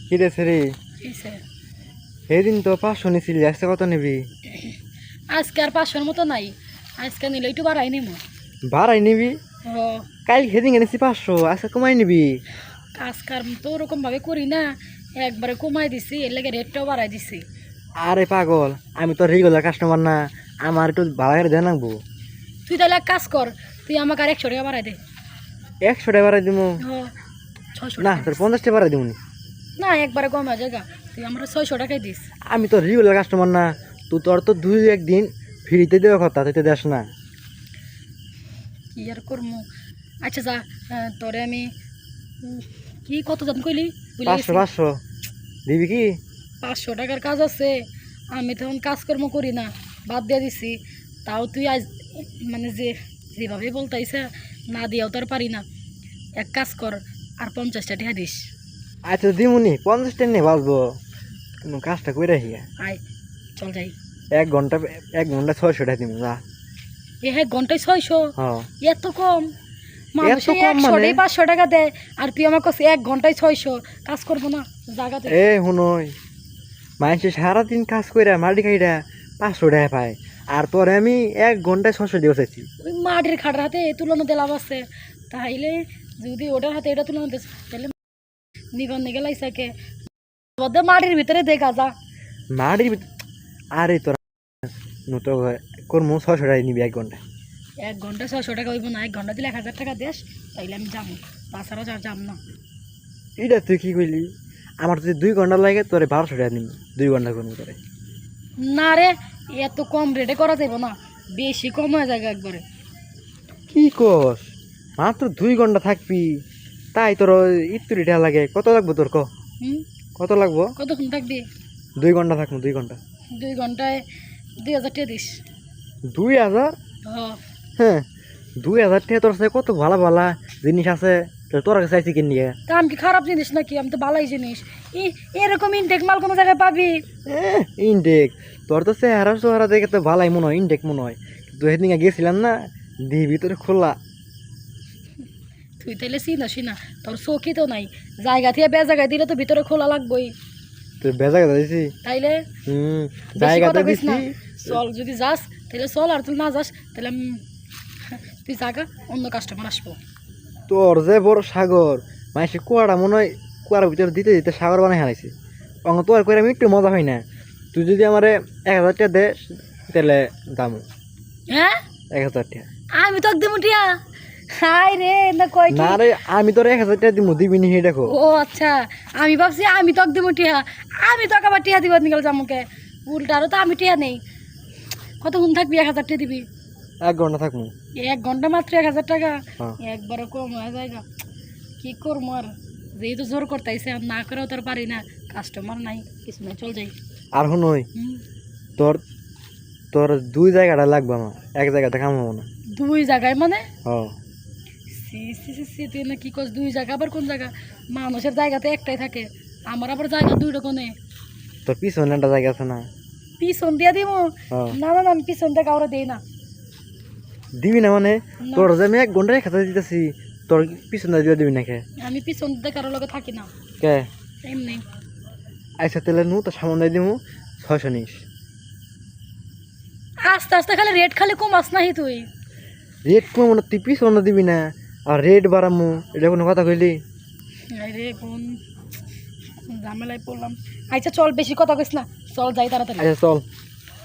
কি দেছে রে? এইসে সেদিন তো 500 নিছিলি, আজকে কত নিবি? আজকে আর 500-র মতো নাই, আজকে নিলে একটু বাড়াই নিমো। বাড়াই নিবি? ও কাল সেদিন এনেছি 500, আজকে কমাই নিবি? কাজ কাম তো ওরকম ভাবে করি না, একবারে কমাই দিছি, এর লেগে রেটটাও বাড়াই দিছি। আরে পাগল, আমি তো রেগুলার কাস্টমার না, আমার একটু ভাড়া করে দেন লাগবো। তুই তাহলে এক কাজ কর, তুই আমাকে আর 100 টাকা বাড়াই দে। 100 টাকা বাড়াই দিব? ও 600 না, টাকা তোর দিস। 50 টাকা বাড়াই দিব। না একবারে কমা জায়গা, তুই আমার 600 টাকাই দিস। আমি তো রেগুলার কাস্টমার না, তোর তো দুই একদিন ফ্রিতে দেওয়ার কথা, তুই তো দেস না। কি আর করবো। আচ্ছা যা, তোরে আমি কি কত দাম কইলি? 500 500 দিবি কি? 500 টাকার কাজ আছে, আমি তখন কাজকর্ম করি না, বাদ দিয়ে দিছি। তাও তুই আজ মানে যেভাবে বলতাইছে, না দিয়াও তোর পারি না। এক কাজ কর, আর 50টা টাকা দিস। আচ্ছা দিমুনি, 50 টাকা নিয়ে বাঁচবো, কোনো কাজটা করে রাখি। আয় চল যাই। 1 ঘন্টা 1 ঘন্টা 600 টাকা দিব, যা। ঘন্টায় 600? হ্যাঁ। এত কম? মানুষ এত কম মানে? 500 টাকা দেয়, আর তুই আমার কাছে 1 ঘন্টায় 600? কাজ করবো না জায়গাতে। শুনই, মানুষে সারাদিন কাজ করে মাটি খাইরা 500 টাকা পায়, আর তোরে আমি 1 ঘন্টায় 600 দিয়ে চাইছি। ওই মাটির খাটার হাতে এ তুলনা দিয়ে লাভ আছে? তাইলে যদি ওটার হাতে এটা তুলনা দিস, তাহলে নিবান নিগে লাইসাকে মাটির ভিতরে দেখা যা। মাটির আরে তোর নতো কর্ম 600 টাকা নিবি 1 ঘন্টায়? 1 ঘন্টা 600 টাকা হইব না, 1 ঘন্টা দিলে 1000 টাকা দেস, তাইলে আমি যাবো, তাছাড়া যাম না। এটা তুই কি কইলি? আমার যদি 2 ঘন্টা লাগে, তোরে 1200 টাকা নিবি 2 ঘন্টা কর্ম করে। না রে, এত কম রেটে করা যাইব না, বেশি কম হয়ে যায় একবারে। কি কস? মাত্র 2 ঘন্টা থাকবি, তাই তোর ইত্তুরি টাকা লাগে? কত লাগবো তোর, ক হুম, কত লাগবো? কতক্ষণ থাকবি? 2 ঘন্টা থাকবো, 2 ঘন্টা। 2 ঘন্টায় 2000 টাকা দিস। 2000? হ, হ্যাঁ, 2000 টাকা তোর কাছে কত ভালো ভালো জিনিস আছে, তোর কাছে চাইছি কিন নিয়ে। তা আমি কি খারাপ জিনিস নাকি? আমি তো ভালোই জিনিস। এরকম ইনটেক মাল কোনো জায়গায় পাবি? ইনটেক? তোর তো চেহারা চেহারা দেখে তো ভালাই মনে হয়, ইনটেক মনে হয়, কিন্তু সেদিন গেছিলাম না, দি ভিতরে খোলা। তুই তাইলে চিনাস না, তোর চৌকি তো নাই, জায়গা থেকে বেজায়গায় দিলে তো ভিতরে খোলা লাগবেই। তুই বেজা কথা দিছি? তাইলে বেশি জায়গাতে কথা কইস দিছি। না। চল, যদি যাস তাহলে চল, আর তুই না যাস তাহলে তুই জাগা, অন্য কাস্টমার আসবো। তোর যে বড় সাগর, মানে কুয়াটা মনে হয় কুয়ার ভিতরে দিতে দিতে সাগর বানাই হারাইছে। অঙ্গ তোর করে আমি একটু মজা হয় না। তুই যদি আমার 1000 টাকা দে, তাহলে দাম হ্যাঁ 1000 টাকা। আমি তো একদম উঠিয়া, হাই রে না কয় কি? না রে, আমি তোর 1000 টাকা দিব, দিবি নি দেখো। ও আচ্ছা, আমি ভাবছি আমি তো একদম উঠিয়া, আমি তো আবার টিয়া দিব নিকাল জামুকে, উল্টারও তো আমি টিয়া নেই। কতক্ষণ থাকবি? 1000 টাকা দিবি? 1 ঘন্টা থাকবো। 1 ঘন্টা মাত্র 1000 টাকা? হ্যাঁ। একবারও কম হয়ে জায়গা, কি করবো আর, যেহেতু জোর করতেছে, আর না করেও তার পারি না, কাস্টমার নাই কিছু নাই, চল যাই। আর শুনই, হুম, তোর তোর 2 জায়গাটা লাগবে আমার, এক জায়গাতে কাম হবো না। 2 জায়গায় মানে? ও, সি সি সি সি, তুই না কি করছ? 2 জায়গা আবার কোন জায়গা? মানুষের জায়গাতে একটাই থাকে, আমার আবার জায়গা 2 রকমে। তোর পিছনে একটা জায়গা আছে না? পিছন দিয়া দিব? ও, না না না, আমি পিছন দিয়ে কাউরে দেই না। দিবি না মানে? না, তোর যে আমি 1 ঘন্টায় খাতা দিতেছি, তোর পিছনে দিয়ে দিবি না কে? আমি পিছন দিয়ে কারোর লগে থাকি না, কে? এমনি। আইসা তেলে নু তো সামনে দিয়ে দিমু 600 নিস। আস্তে আস্তে খালি রেট খালি কমাস নাহি তুই। রেট কম না, তুই পিছনে দিবি না, আর রেট বাড়ামু, এটা কোনো কথা কইলি? আরে কোন ঝামেলায় পড়লাম। আচ্ছা চল, বেশি কথা কইস না, চল যাই তাড়াতাড়ি। আচ্ছা চল।